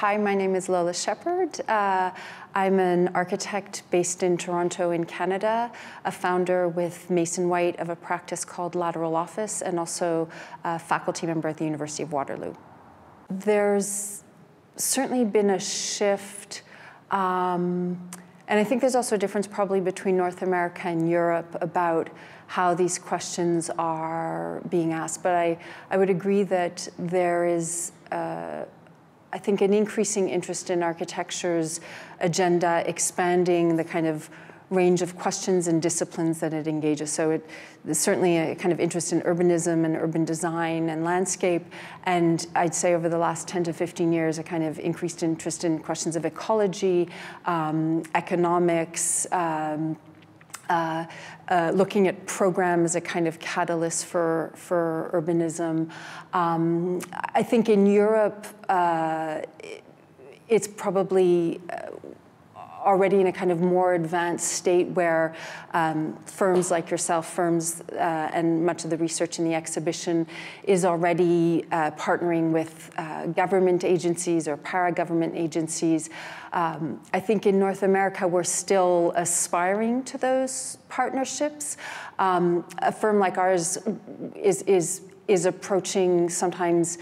Hi, my name is Lola Sheppard. I'm an architect based in Toronto in Canada, a founder with Mason White of a practice called Lateral Office, and also a faculty member at the University of Waterloo. There's certainly been a shift, and I think there's also a difference probably between North America and Europe about how these questions are being asked. But I would agree that there is I think an increasing interest in architecture's agenda, expanding the kind of range of questions and disciplines that it engages. So there's certainly a kind of interest in urbanism and urban design and landscape. And I'd say over the last 10 to 15 years, a kind of increased interest in questions of ecology, economics, looking at program as a kind of catalyst for urbanism. I think in Europe, it's probably already in a kind of more advanced state where firms like yourself, and much of the research in the exhibition is already partnering with government agencies or para-government agencies. I think in North America, we're still aspiring to those partnerships. A firm like ours is approaching sometimes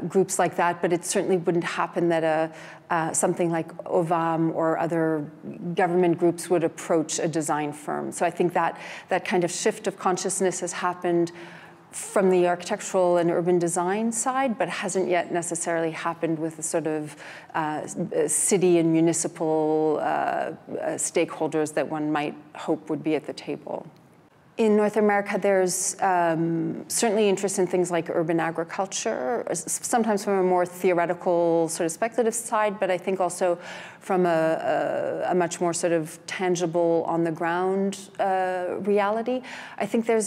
groups like that, but it certainly wouldn't happen that something like OVAM or other government groups would approach a design firm. So I think that kind of shift of consciousness has happened from the architectural and urban design side, but hasn't yet necessarily happened with the sort of city and municipal stakeholders that one might hope would be at the table. In North America, there's certainly interest in things like urban agriculture, sometimes from a more theoretical, sort of speculative side, but I think also from a much more sort of tangible, on-the-ground reality. I think there's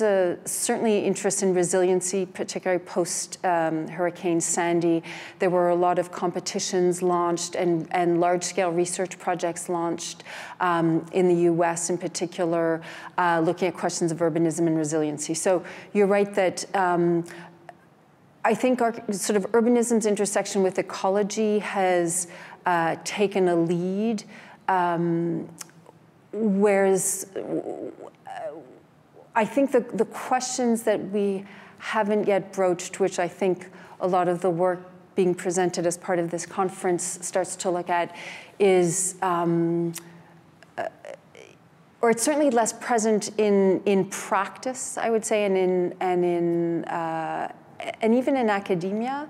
certainly interest in resiliency, particularly post-Hurricane Sandy. There were a lot of competitions launched and large-scale research projects launched in the US in particular, looking at questions of urbanism and resiliency. So you're right that I think our sort of urbanism's intersection with ecology has taken a lead, whereas I think the questions that we haven't yet broached, which I think a lot of the work being presented as part of this conference starts to look at, is or it's certainly less present in practice, I would say, and even in academia,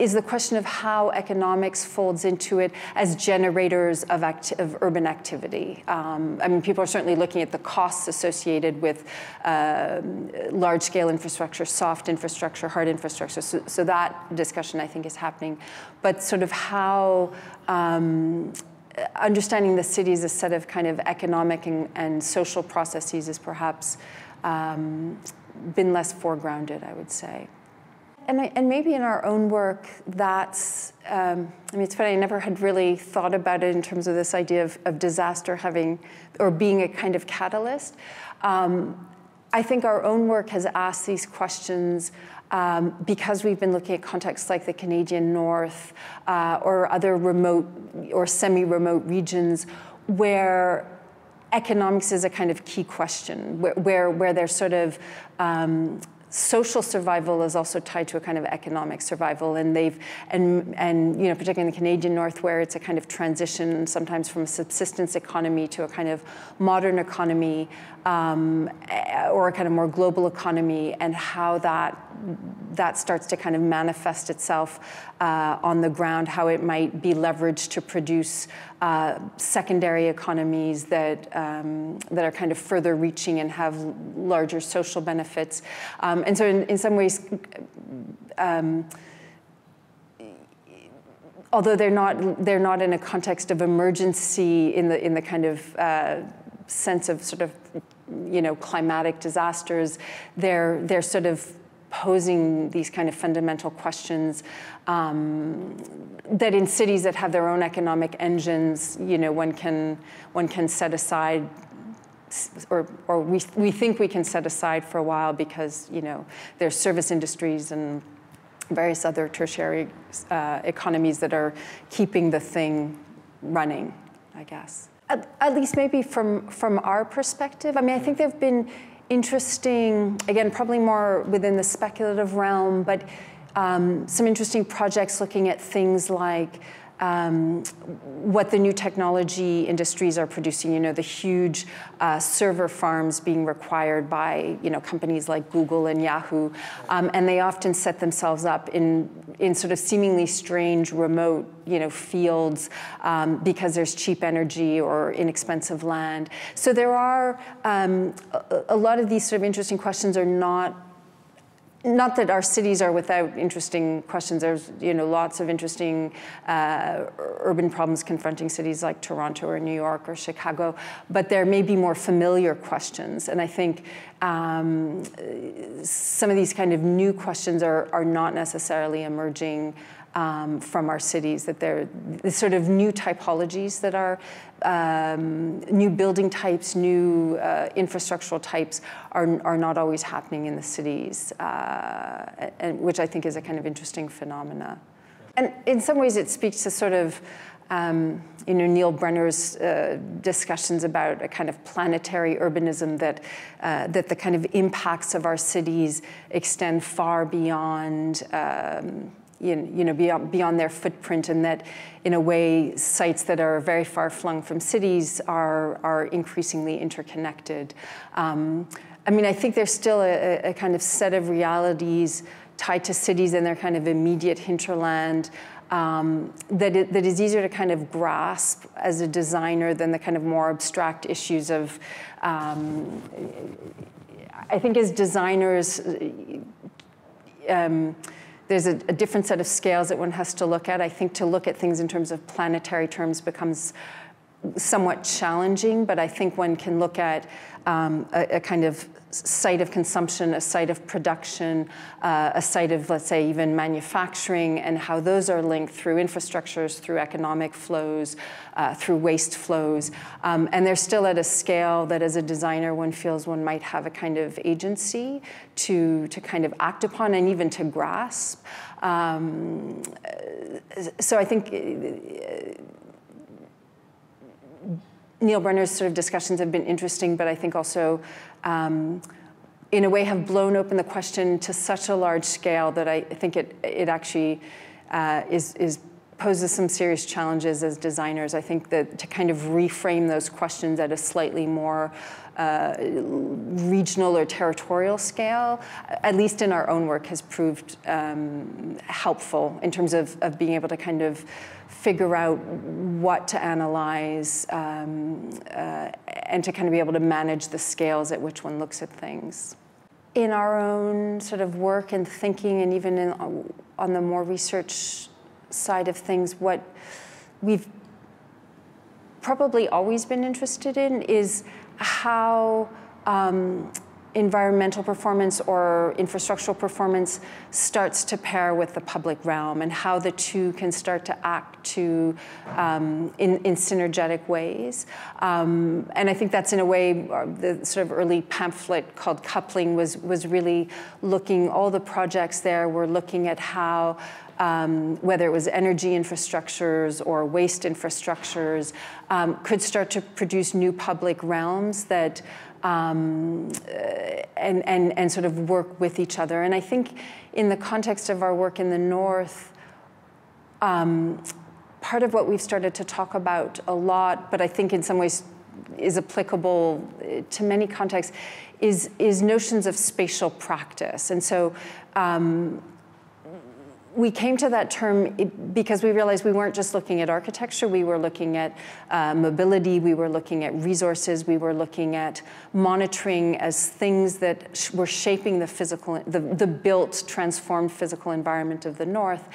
is the question of how economics folds into it as generators of urban activity. I mean, people are certainly looking at the costs associated with large-scale infrastructure, soft infrastructure, hard infrastructure. So that discussion, I think, is happening. But sort of how understanding the city as a set of kind of economic and social processes is perhaps been less foregrounded, I would say. And maybe in our own work, that's, I mean, it's funny, I never had really thought about it in terms of this idea of disaster having, or being a kind of catalyst. I think our own work has asked these questions because we've been looking at contexts like the Canadian North or other remote or semi-remote regions where economics is a kind of key question, where there's sort of social survival is also tied to a kind of economic survival, and you know, particularly in the Canadian North, where it's a kind of transition sometimes from a subsistence economy to a kind of modern economy, or a kind of more global economy, and how that starts to kind of manifest itself on the ground, how it might be leveraged to produce secondary economies that are kind of further reaching and have larger social benefits. And so in some ways, although they're not in a context of emergency in the kind of sense of sort of, you know, climatic disasters, they're sort of posing these kind of fundamental questions that in cities that have their own economic engines, you know, one can set aside, or we think we can set aside for a while because, you know, there's service industries and various other tertiary economies that are keeping the thing running, I guess. At least maybe from our perspective. I mean, I think there have been interesting, again, probably more within the speculative realm, but some interesting projects looking at things like what the new technology industries are producing, you know, the huge server farms being required by, you know, companies like Google and Yahoo, and they often set themselves up in sort of seemingly strange, remote, you know, fields because there's cheap energy or inexpensive land. So there are a lot of these sort of interesting questions are not that our cities are without interesting questions. There's, you know, lots of interesting urban problems confronting cities like Toronto or New York or Chicago, but there may be more familiar questions. And I think some of these kind of new questions are not necessarily emerging from our cities, that they're the sort of new typologies that are new building types, new infrastructural types are not always happening in the cities, and which I think is a kind of interesting phenomena. And in some ways it speaks to sort of you know, Neil Brenner's discussions about a kind of planetary urbanism, that that the kind of impacts of our cities extend far beyond you know, beyond their footprint, and that in a way sites that are very far flung from cities are increasingly interconnected. I mean, I think there's still a kind of set of realities tied to cities and their kind of immediate hinterland that is easier to kind of grasp as a designer than the kind of more abstract issues of, I think as designers, there's a different set of scales that one has to look at. I think to look at things in terms of planetary terms becomes somewhat challenging, but I think one can look at a kind of site of consumption, a site of production, a site of, let's say, even manufacturing, and how those are linked through infrastructures, through economic flows, through waste flows. And they're still at a scale that as a designer one feels one might have a kind of agency to kind of act upon and even to grasp. So I think Neil Brenner's sort of discussions have been interesting, but I think also, in a way, have blown open the question to such a large scale that I think it actually poses some serious challenges as designers. I think that to kind of reframe those questions at a slightly more regional or territorial scale, at least in our own work, has proved helpful in terms of being able to kind of figure out what to analyze and to kind of be able to manage the scales at which one looks at things. In our own sort of work and thinking, and even on the more research side of things, what we've probably always been interested in is how environmental performance or infrastructural performance starts to pair with the public realm, and how the two can start to act in synergetic ways. And I think that's in a way, the sort of early pamphlet called Coupling was really looking, all the projects there were looking at how whether it was energy infrastructures or waste infrastructures, could start to produce new public realms that and sort of work with each other. And I think in the context of our work in the North, part of what we've started to talk about a lot, but I think in some ways is applicable to many contexts, is notions of spatial practice. And so we came to that term because we realized we weren't just looking at architecture, we were looking at mobility, we were looking at resources, we were looking at monitoring as things that were shaping the physical, the built, transformed physical environment of the North.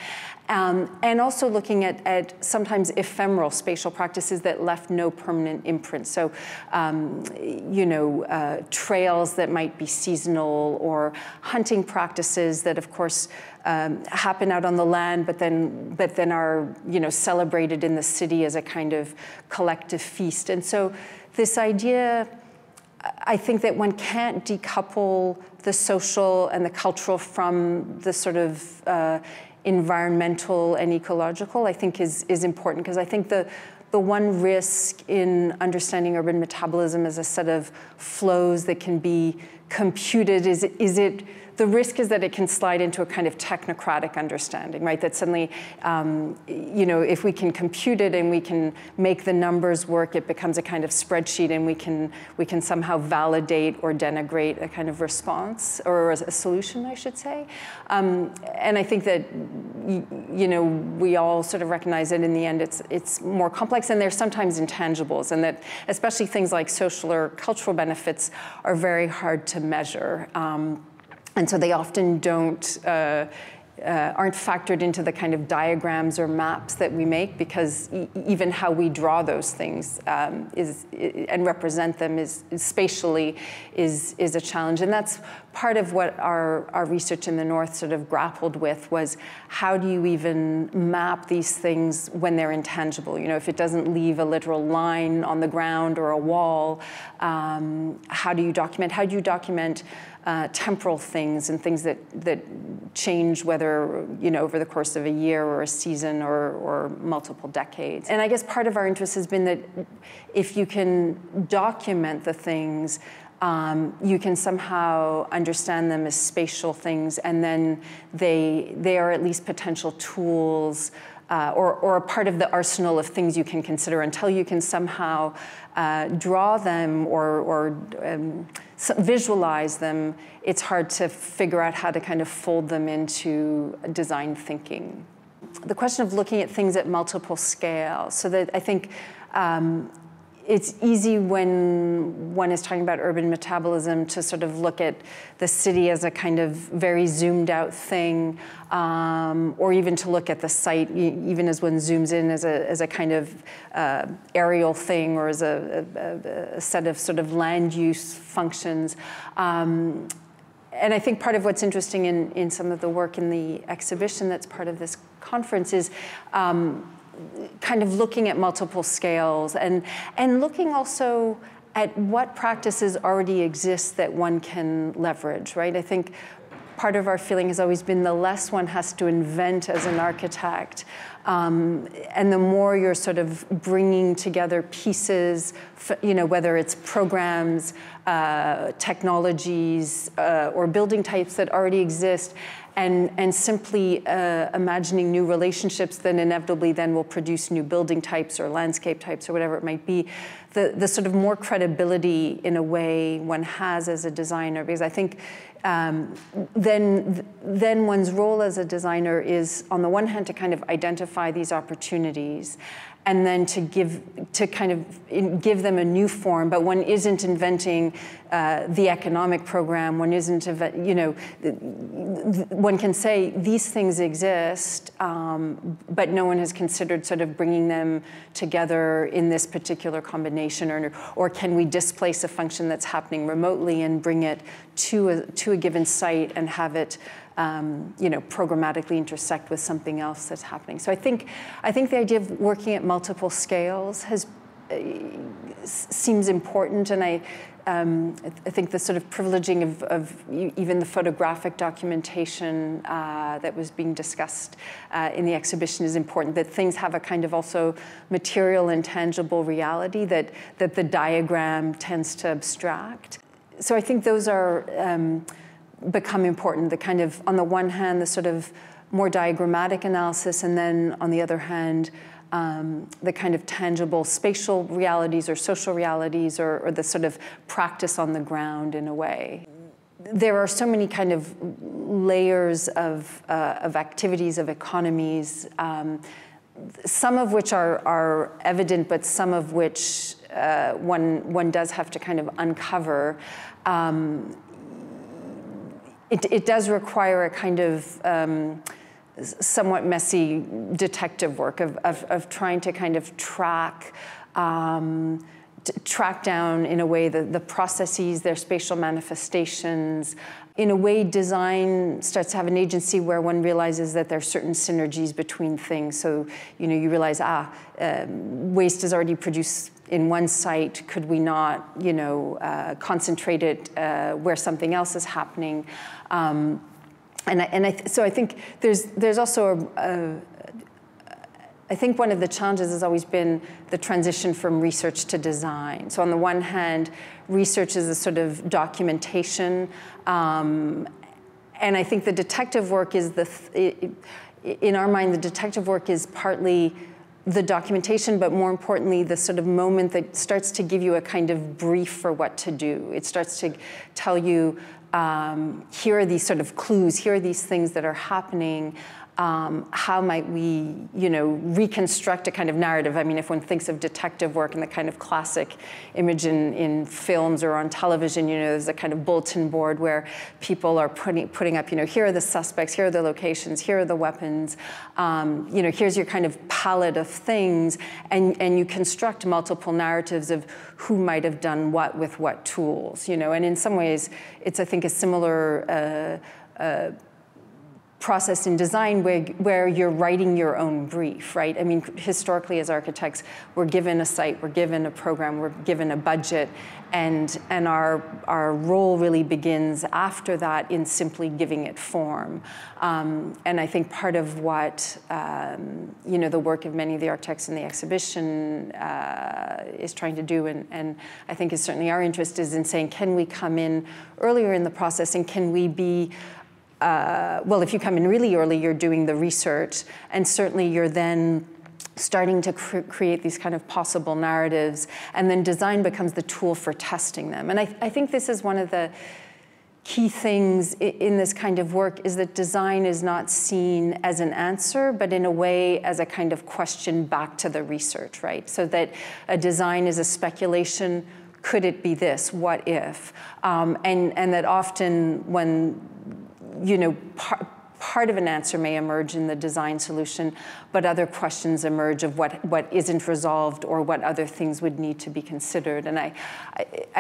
And also looking at sometimes ephemeral spatial practices that left no permanent imprint. So, you know, trails that might be seasonal, or hunting practices that, of course, happen out on the land, but then are, you know, celebrated in the city as a kind of collective feast. And so, this idea I think that one can't decouple the social and the cultural from the sort of environmental and ecological, I think is important, because I think the one risk in understanding urban metabolism as a set of flows that can be computed the risk is that it can slide into a kind of technocratic understanding, right? That suddenly, if we can compute it and we can make the numbers work, it becomes a kind of spreadsheet, and we can somehow validate or denigrate a kind of response, or a solution, I should say. And I think that, we all sort of recognize that in the end it's more complex, and there's sometimes intangibles, and that especially things like social or cultural benefits are very hard to measure. And so they often aren't factored into the kind of diagrams or maps that we make, because even how we draw those things and represent them spatially is a challenge. And that's part of what our research in the North sort of grappled with, was how do you even map these things when they're intangible? If it doesn't leave a literal line on the ground or a wall, how do you document? How do you document temporal things and things that change, whether over the course of a year or a season or multiple decades? And I guess part of our interest has been that if you can document the things, you can somehow understand them as spatial things, and then they are at least potential tools or a part of the arsenal of things you can consider. Until you can somehow draw them or visualize them, it's hard to figure out how to kind of fold them into design thinking. The question of looking at things at multiple scales, so that I think it's easy when one is talking about urban metabolism to sort of look at the city as a kind of very zoomed out thing, or even to look at the site, even as one zooms in, as a kind of aerial thing, or as a set of sort of land use functions. And I think part of what's interesting in some of the work in the exhibition that's part of this conference is kind of looking at multiple scales, and looking also at what practices already exist that one can leverage, right? I think part of our feeling has always been the less one has to invent as an architect, and the more you're sort of bringing together pieces, whether it's programs, technologies, or building types that already exist, and simply imagining new relationships that inevitably then will produce new building types or landscape types or whatever it might be, the sort of more credibility in a way one has as a designer. Because I think then one's role as a designer is, on the one hand, to kind of identify these opportunities, and then to give them a new form. But one isn't inventing the economic program. One isn't, one can say these things exist, but no one has considered sort of bringing them together in this particular combination, or can we displace a function that's happening remotely and bring it to a given site and have it programmatically intersect with something else that's happening. So I think the idea of working at multiple scales seems important, and I think the sort of privileging of even the photographic documentation that was being discussed in the exhibition is important, that things have a kind of also material and tangible reality that the diagram tends to abstract. So I think those are become important, the kind of, on the one hand, the sort of more diagrammatic analysis, and then on the other hand, the kind of tangible spatial realities or social realities, or the sort of practice on the ground in a way. There are so many kind of layers of activities, of economies, some of which are evident, but some of which one does have to kind of uncover. It does require a kind of somewhat messy detective work of trying to kind of track down in a way the processes, their spatial manifestations. In a way, design starts to have an agency where one realizes that there are certain synergies between things. So, you realize, waste is already produced in one site, could we not, you know, concentrate it where something else is happening? So I think there's also I think one of the challenges has always been the transition from research to design. So on the one hand, research is a sort of documentation, and I think the detective work is in our mind, the detective work is partly the documentation, but more importantly, the sort of moment that starts to give you a kind of brief for what to do. It starts to tell you, here are these sort of clues, here are these things that are happening. How might we, you know, reconstruct a kind of narrative? I mean, if one thinks of detective work and the kind of classic image in films or on television, you know, there's a kind of bulletin board where people are putting up, you know, here are the suspects, here are the locations, here are the weapons, you know, here's your kind of palette of things, and you construct multiple narratives of who might have done what with what tools, you know, and in some ways, it's, I think, a similar process in design where you're writing your own brief, right? I mean, historically as architects, we're given a site, we're given a program, we're given a budget, and our role really begins after that in simply giving it form. And I think part of what, you know, the work of many of the architects in the exhibition is trying to do, and I think is certainly our interest, is in saying, can we come in earlier in the process, and can we be well, if you come in really early, you're doing the research, and certainly you're then starting to create these kind of possible narratives, and then design becomes the tool for testing them. And I think this is one of the key things in this kind of work, is that design is not seen as an answer, but in a way as a kind of question back to the research, right? So that a design is a speculation. Could it be this? What if? And that often when, you know, part of an answer may emerge in the design solution, but other questions emerge of what isn't resolved or what other things would need to be considered. And I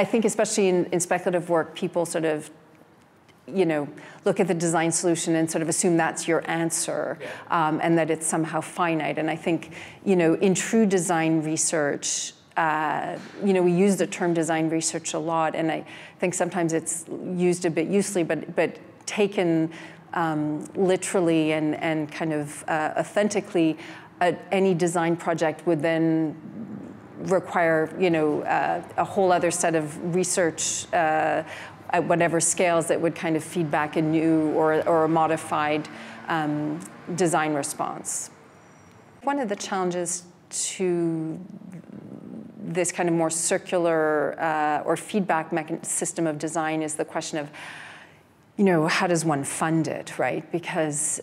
think especially in speculative work, people sort of, you know, look at the design solution and sort of assume that's your answer, and that it's somehow finite. And I think, you know, in true design research, you know, we use the term design research a lot, and I think sometimes it's used a bit loosely, but taken literally and kind of authentically, any design project would then require, you know, a whole other set of research at whatever scales that would kind of feed back a new or a modified design response. One of the challenges to this kind of more circular or feedback system of design is the question of, you know, how does one fund it, right? Because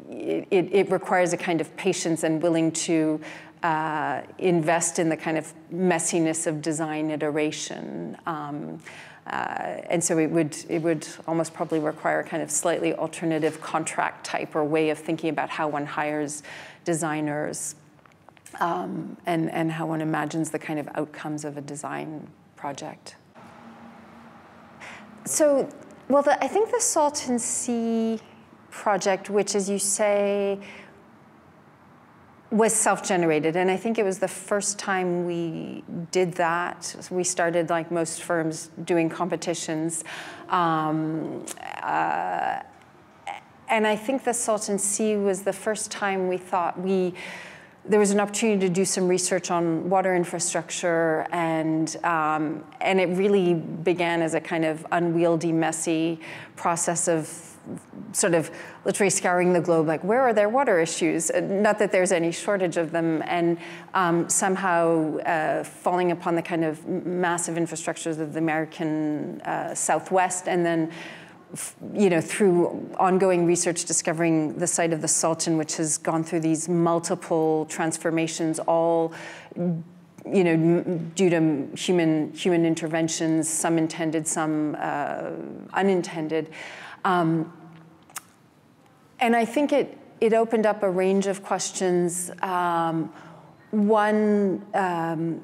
it requires a kind of patience and willing to invest in the kind of messiness of design iteration. And so it would almost probably require a kind of slightly alternative contract type or way of thinking about how one hires designers, and how one imagines the kind of outcomes of a design project. So, well, I think the Salton Sea project, which, as you say, was self-generated, and I think it was the first time we did that. We started, like most firms, doing competitions. And I think the Salton Sea was the first time we thought there was an opportunity to do some research on water infrastructure, and it really began as a kind of unwieldy, messy process of sort of literally scouring the globe, like, where are there water issues? Not that there's any shortage of them, and somehow falling upon the kind of massive infrastructures of the American Southwest, and then, you know, through ongoing research, discovering the site of the Salton, which has gone through these multiple transformations, all, you know, due to human interventions, some intended, some unintended. And I think it opened up a range of questions. One,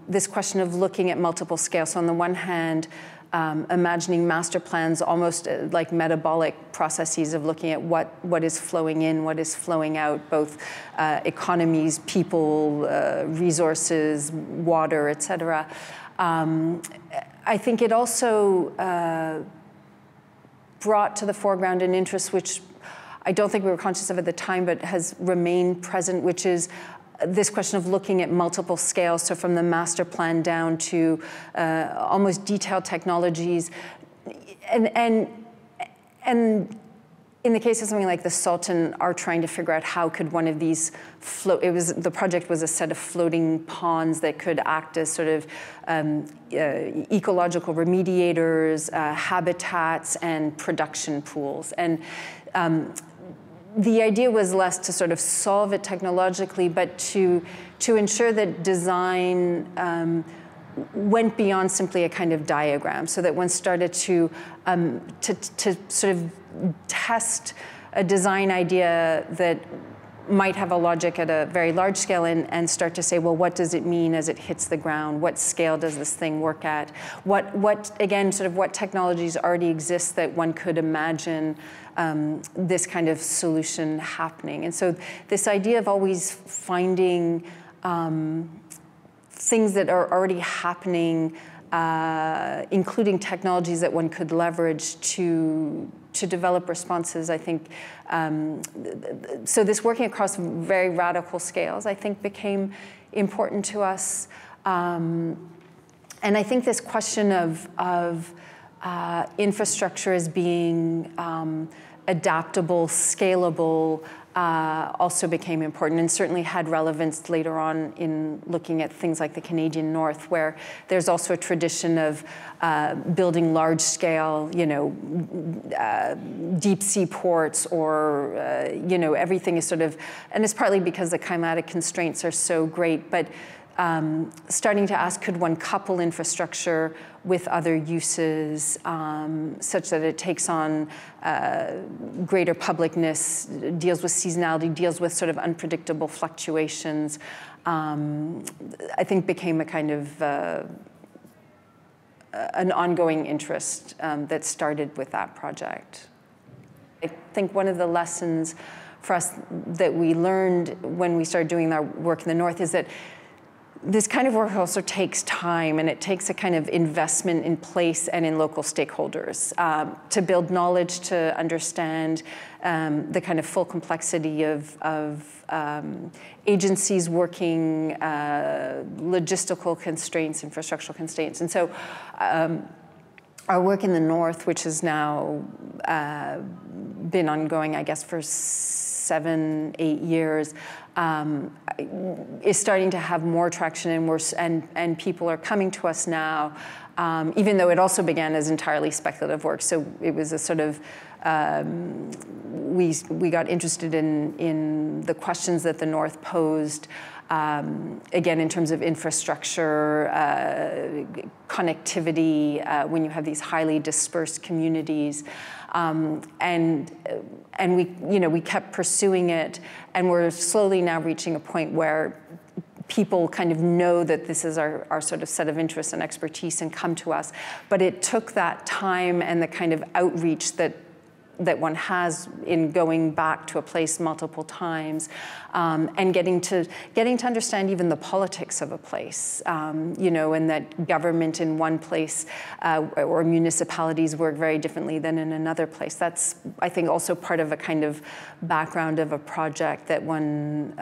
this question of looking at multiple scales. So on the one hand, imagining master plans almost like metabolic processes of looking at what is flowing in, what is flowing out, both economies, people, resources, water, et cetera. I think it also brought to the foreground an interest which I don't think we were conscious of at the time, but has remained present, which is this question of looking at multiple scales, so from the master plan down to almost detailed technologies. And in the case of something like the Sultan, are trying to figure out how could one of these float. The project was a set of floating ponds that could act as sort of ecological remediators, habitats, and production pools. And the idea was less to sort of solve it technologically, but to ensure that design went beyond simply a kind of diagram, so that one started to sort of test a design idea that might have a logic at a very large scale and start to say, well, what does it mean as it hits the ground? What scale does this thing work at? What again, sort of what technologies already exist that one could imagine this kind of solution happening? And so this idea of always finding things that are already happening, including technologies that one could leverage to develop responses, I think. So this working across very radical scales, I think, became important to us. And I think this question of infrastructure as being adaptable, scalable, also became important, and certainly had relevance later on in looking at things like the Canadian North, where there's also a tradition of building large-scale, deep sea ports, or everything is sort of, and it's partly because the climatic constraints are so great, but starting to ask, could one couple infrastructure with other uses such that it takes on greater publicness, deals with seasonality, deals with sort of unpredictable fluctuations, I think became a kind of an ongoing interest that started with that project. I think one of the lessons for us that we learned when we started doing our work in the North is that this kind of work also takes time, and it takes a kind of investment in place and in local stakeholders to build knowledge, to understand the kind of full complexity of agencies working, logistical constraints, infrastructural constraints. And so our work in the North, which has now been ongoing, I guess, for 7-8 years, is starting to have more traction, and people are coming to us now, even though it also began as entirely speculative work. So it was a sort of, we got interested in the questions that the North posed, again, in terms of infrastructure, connectivity, when you have these highly dispersed communities. And we kept pursuing it, and we're slowly now reaching a point where people kind of know that this is our sort of set of interests and expertise and come to us. But it took that time and the kind of outreach that one has in going back to a place multiple times, and getting to understand even the politics of a place, and that government in one place or municipalities work very differently than in another place. That's, I think, also part of a kind of background of a project that one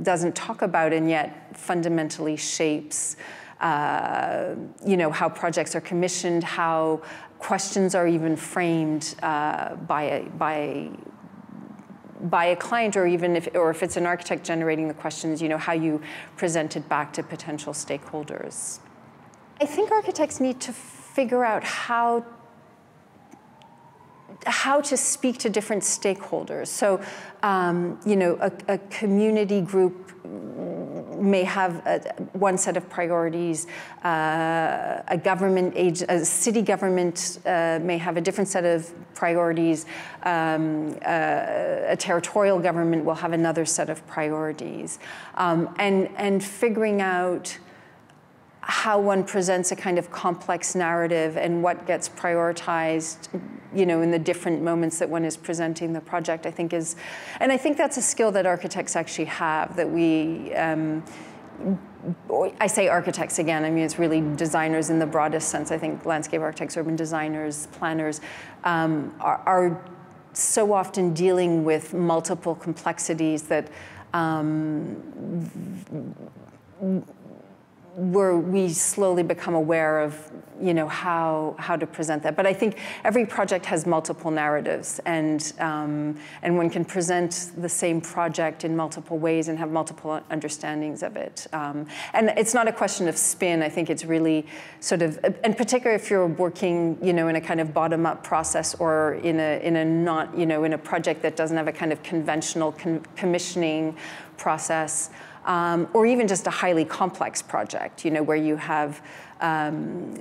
doesn't talk about, and yet fundamentally shapes how projects are commissioned, how questions are even framed by a client, or even if it's an architect generating the questions, how you present it back to potential stakeholders. I think architects need to figure out how to speak to different stakeholders. So, a community group may have one set of priorities. A city government may have a different set of priorities. A territorial government will have another set of priorities. And figuring out how one presents a kind of complex narrative and what gets prioritized, you know, in the different moments that one is presenting the project, I think is, and I think that's a skill that architects actually have, that we, I say architects again, I mean, it's really designers in the broadest sense. I think landscape architects, urban designers, planners are so often dealing with multiple complexities that where we slowly become aware of, you know, how to present that. But I think every project has multiple narratives, and one can present the same project in multiple ways and have multiple understandings of it. And it's not a question of spin. I think it's really sort of, and particularly if you're working, you know, in a kind of bottom-up process, or in a not, you know, in a project that doesn't have a kind of conventional commissioning process. Or even just a highly complex project, you know, where you have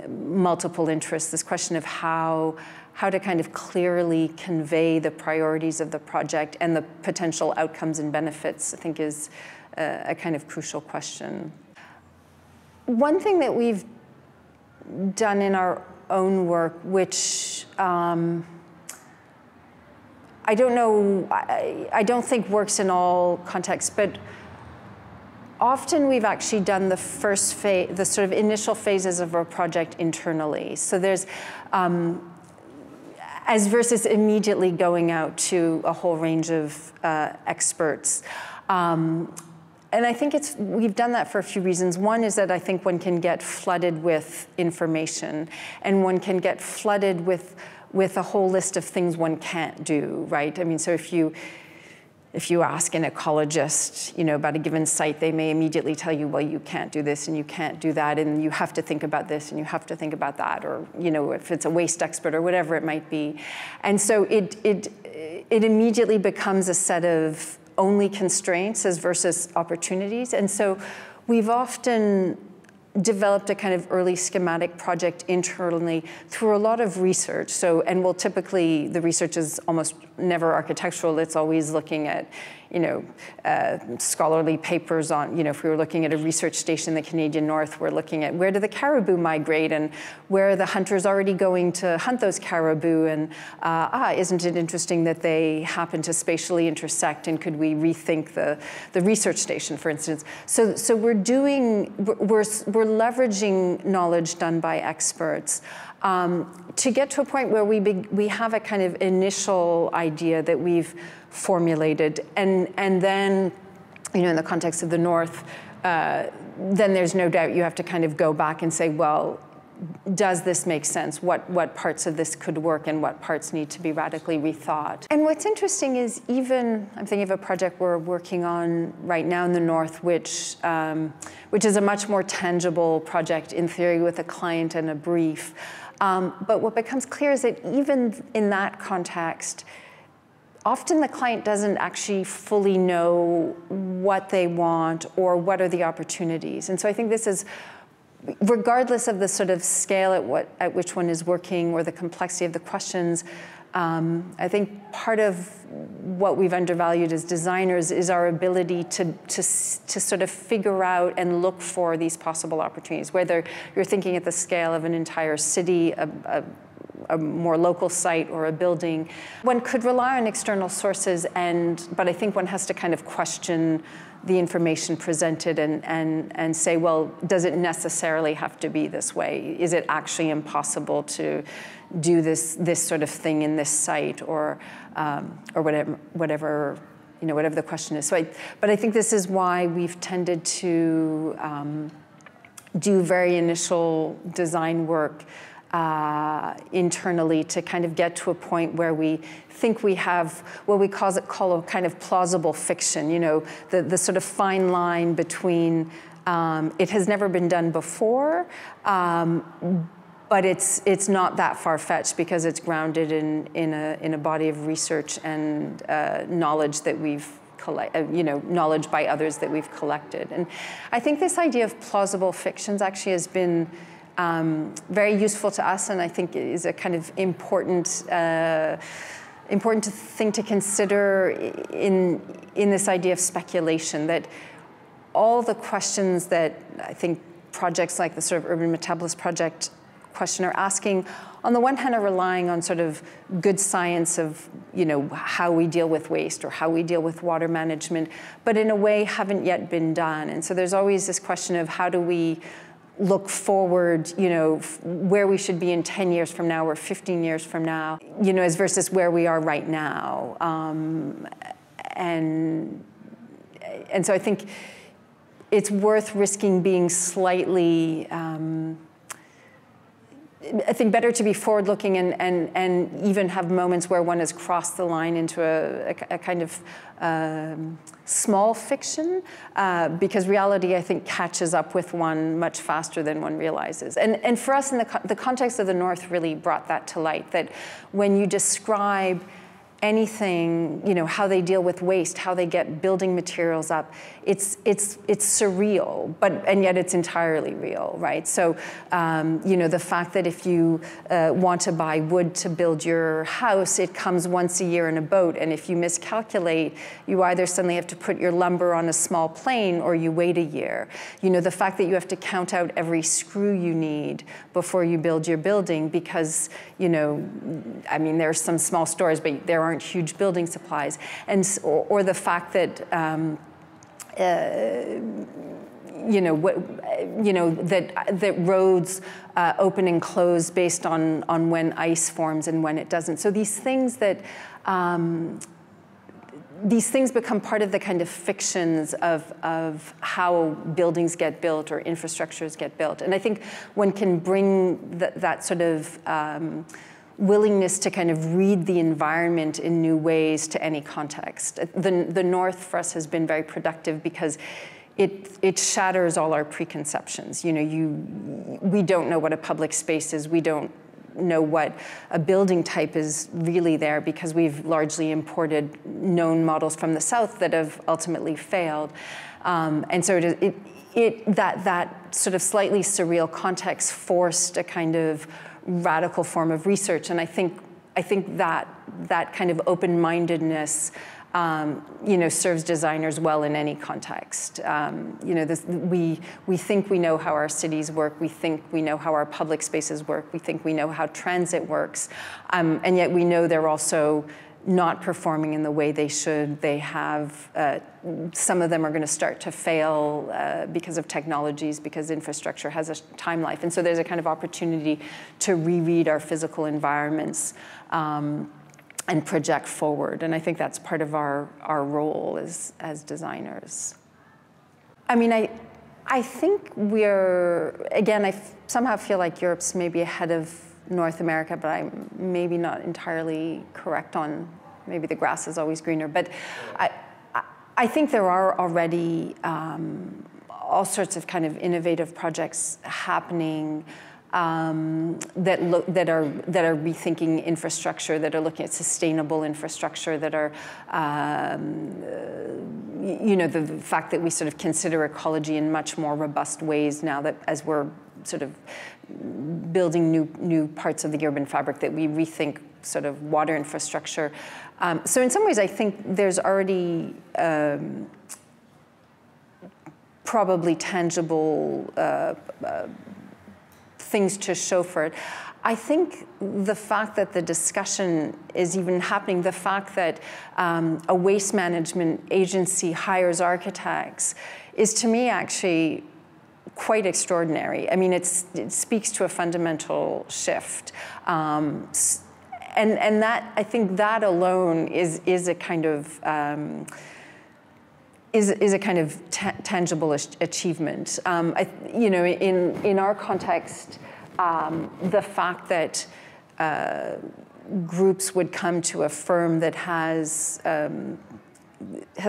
multiple interests. This question of how to kind of clearly convey the priorities of the project and the potential outcomes and benefits, I think, is a kind of crucial question. One thing that we've done in our own work, which I don't know, I don't think works in all contexts, but often we've actually done the first phase, the sort of initial phases of our project internally. So there's, as versus immediately going out to a whole range of experts. And I think we've done that for a few reasons. One is that I think one can get flooded with information, and one can get flooded with a whole list of things one can't do, right? I mean, so if you ask an ecologist, you know, about a given site, they may immediately tell you, well, you can't do this and you can't do that, and you have to think about this and you have to think about that, or, you know, if it's a waste expert or whatever it might be. And so it immediately becomes a set of only constraints as versus opportunities. And so we've often developed a kind of early schematic project internally through a lot of research. So, and we'll typically, the research is almost never architectural. It's always looking at, you know, scholarly papers on, you know, if we were looking at a research station in the Canadian North, we're looking at where do the caribou migrate and where are the hunters already going to hunt those caribou, and isn't it interesting that they happen to spatially intersect, and could we rethink the research station, for instance. So we're leveraging knowledge done by experts to get to a point where we have a kind of initial idea that we've formulated, and then, you know, in the context of the North, then there's no doubt you have to kind of go back and say, well, does this make sense? What parts of this could work and what parts need to be radically rethought? And what's interesting is, even, I'm thinking of a project we're working on right now in the North, which is a much more tangible project in theory with a client and a brief. But what becomes clear is that even in that context, often the client doesn't actually fully know what they want or what are the opportunities. And so I think this is, regardless of the sort of scale at which one is working or the complexity of the questions, I think part of what we've undervalued as designers is our ability to sort of figure out and look for these possible opportunities, whether you're thinking at the scale of an entire city, a more local site, or a building. One could rely on external sources, but I think one has to kind of question the information presented and say, well, does it necessarily have to be this way? Is it actually impossible to do this sort of thing in this site, or whatever you know, whatever the question is. But I think this is why we've tended to do very initial design work internally to kind of get to a point where we think we have what we call a kind of plausible fiction, you know, the sort of fine line between it has never been done before, but it's not that far-fetched because it's grounded in a body of research and knowledge that we've knowledge by others that we've collected. And I think this idea of plausible fictions actually has been very useful to us, and I think is a kind of important thing to consider in this idea of speculation, that all the questions that I think projects like the sort of Urban Metabolism project question are asking, on the one hand, are relying on sort of good science of, you know, how we deal with waste or how we deal with water management, but in a way haven't yet been done. And so there's always this question of how do we look forward, you know, where we should be in 10 years from now or 15 years from now, you know, as versus where we are right now. And so I think it's worth risking being slightly, I think better to be forward-looking and even have moments where one has crossed the line into a kind of small fiction, because reality, I think, catches up with one much faster than one realizes. And for us, in the context of the North, really brought that to light, that when you describe anything, you know, how they deal with waste, how they get building materials up, it's surreal, and yet it's entirely real, right? So, you know, the fact that if you want to buy wood to build your house, it comes once a year in a boat, and if you miscalculate, you either suddenly have to put your lumber on a small plane or you wait a year. You know, the fact that you have to count out every screw you need before you build your building because, you know, I mean, there are some small stores, but there aren't huge building supplies, or the fact that that roads open and close based on when ice forms and when it doesn't. So these things become part of the kind of fictions of how buildings get built or infrastructures get built. And I think one can bring that sort of willingness to kind of read the environment in new ways to any context. The North for us has been very productive because it shatters all our preconceptions. You know, we don't know what a public space is. We don't know what a building type is really there because we've largely imported known models from the South that have ultimately failed. And so that sort of slightly surreal context forced a kind of radical form of research, and I think that kind of open-mindedness, you know, serves designers well in any context. You know, we think we know how our cities work. We think we know how our public spaces work. We think we know how transit works, and yet we know they're also not performing in the way they should. They have, some of them are going to start to fail because of technologies, because infrastructure has a time life. And so there's a kind of opportunity to reread our physical environments and project forward. And I think that's part of our role as designers. I mean, I think I somehow feel like Europe's maybe ahead of North America, but I'm maybe not entirely correct on, maybe the grass is always greener. But I think there are already all sorts of kind of innovative projects happening that are rethinking infrastructure, that are looking at sustainable infrastructure, that are you know, the fact that we sort of consider ecology in much more robust ways now, that as we're sort of building new parts of the urban fabric, that we rethink sort of water infrastructure. So in some ways, I think there's already probably tangible things to show for it. I think the fact that the discussion is even happening, the fact that a waste management agency hires architects, is to me actually quite extraordinary. I mean, it speaks to a fundamental shift. And that, I think that alone is a kind of is a kind of tangible achievement. You know, in our context, the fact that groups would come to a firm that has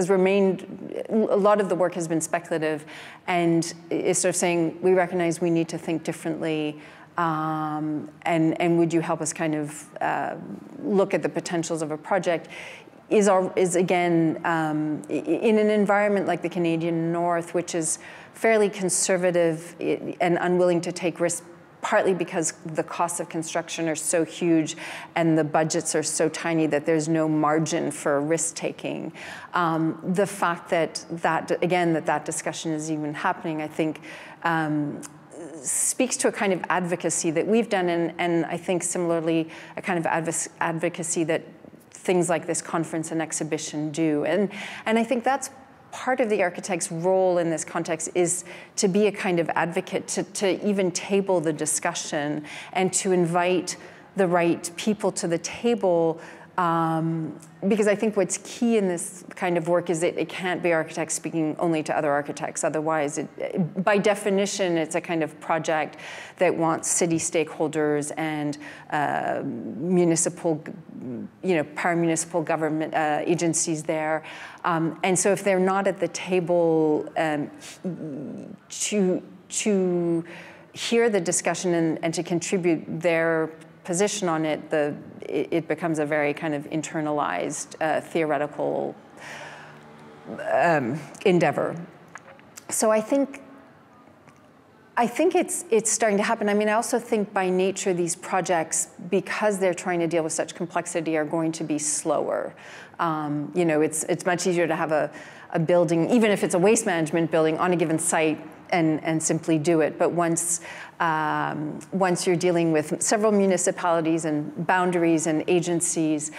remained, a lot of the work has been speculative, and is sort of saying, we recognize we need to think differently, and would you help us kind of look at the potentials of a project, is again, in an environment like the Canadian North, which is fairly conservative and unwilling to take risks, partly because the costs of construction are so huge and the budgets are so tiny that there's no margin for risk-taking. The fact that discussion is even happening, I think, speaks to a kind of advocacy that we've done, and I think similarly a kind of advocacy that things like this conference and exhibition do. And I think that's part of the architect's role in this context, is to be a kind of advocate, to even table the discussion and to invite the right people to the table. Because I think what's key in this kind of work is that it can't be architects speaking only to other architects. Otherwise, by definition, it's a kind of project that wants city stakeholders and municipal, paramunicipal government agencies there. And so if they're not at the table to hear the discussion and to contribute their position on it, it becomes a very kind of internalized theoretical endeavor. So I think it's starting to happen. I mean, I also think by nature these projects, because they're trying to deal with such complexity, are going to be slower. It's much easier to have a building, even if it's a waste management building, on a given site and simply do it. But once you're dealing with several municipalities and boundaries and agencies,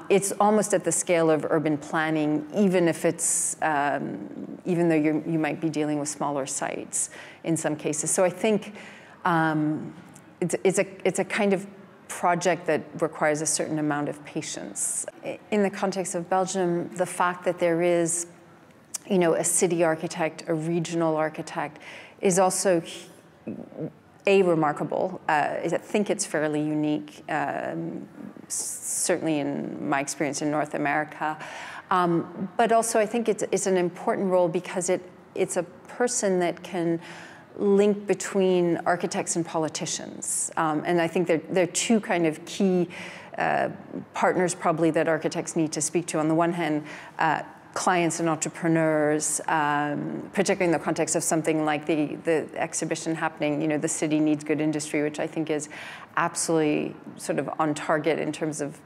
it's almost at the scale of urban planning, even if it's, even though you might be dealing with smaller sites in some cases. So I think it's a kind of project that requires a certain amount of patience. In the context of Belgium, the fact that there is, a city architect, a regional architect, is also remarkable. I think it's fairly unique, certainly in my experience in North America. But also I think it's an important role because it's a person that can link between architects and politicians. And I think there are two kind of key partners probably that architects need to speak to. On the one hand, clients and entrepreneurs, particularly in the context of something like the exhibition happening, the city needs good industry, which I think is absolutely sort of on target in terms of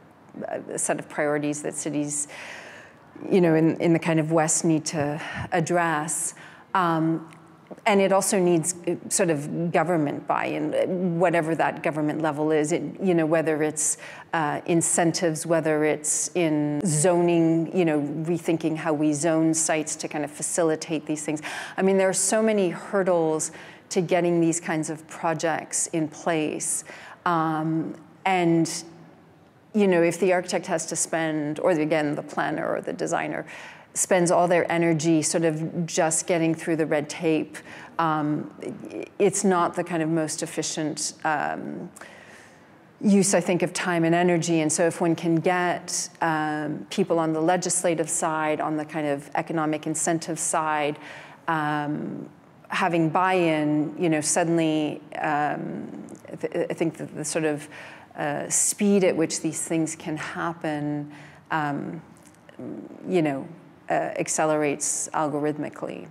a set of priorities that cities, in the kind of West need to address. And it also needs sort of government buy-in, whatever that government level is. Whether it's incentives, whether it's in zoning, rethinking how we zone sites to kind of facilitate these things. I mean, there are so many hurdles to getting these kinds of projects in place. And if the architect has to spend, or again, the planner or the designer, spends all their energy sort of just getting through the red tape, it's not the kind of most efficient use, I think, of time and energy. And so if one can get people on the legislative side, on the kind of economic incentive side, having buy-in, suddenly I think that the sort of speed at which these things can happen, accelerates algorithmically.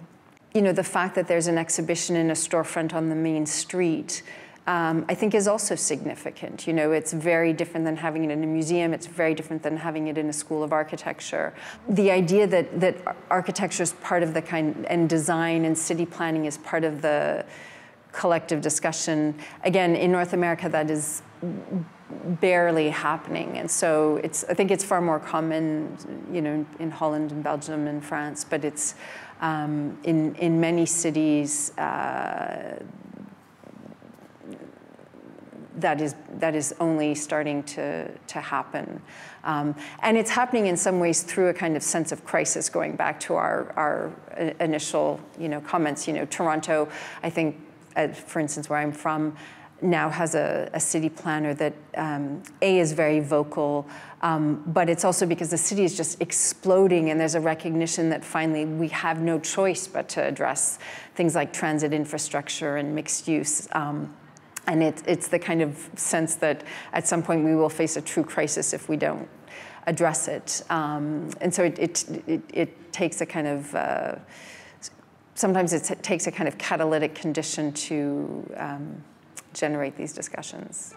The fact that there's an exhibition in a storefront on the main street, I think is also significant. It's very different than having it in a museum. It's very different than having it in a school of architecture. The idea that architecture is part of the kind, and design and city planning is part of the collective discussion. Again, in North America, that is barely happening, and so I think it's far more common, in Holland and Belgium and France, but it's in many cities that is only starting to happen, and it's happening in some ways through a kind of sense of crisis. Going back to our initial comments, Toronto, I think, for instance, where I'm from, now has a city planner that is very vocal, but it's also because the city is just exploding, and there's a recognition that finally we have no choice but to address things like transit infrastructure and mixed use. And it's the kind of sense that at some point we will face a true crisis if we don't address it. And so it takes a kind of, sometimes it takes a kind of catalytic condition to generate these discussions.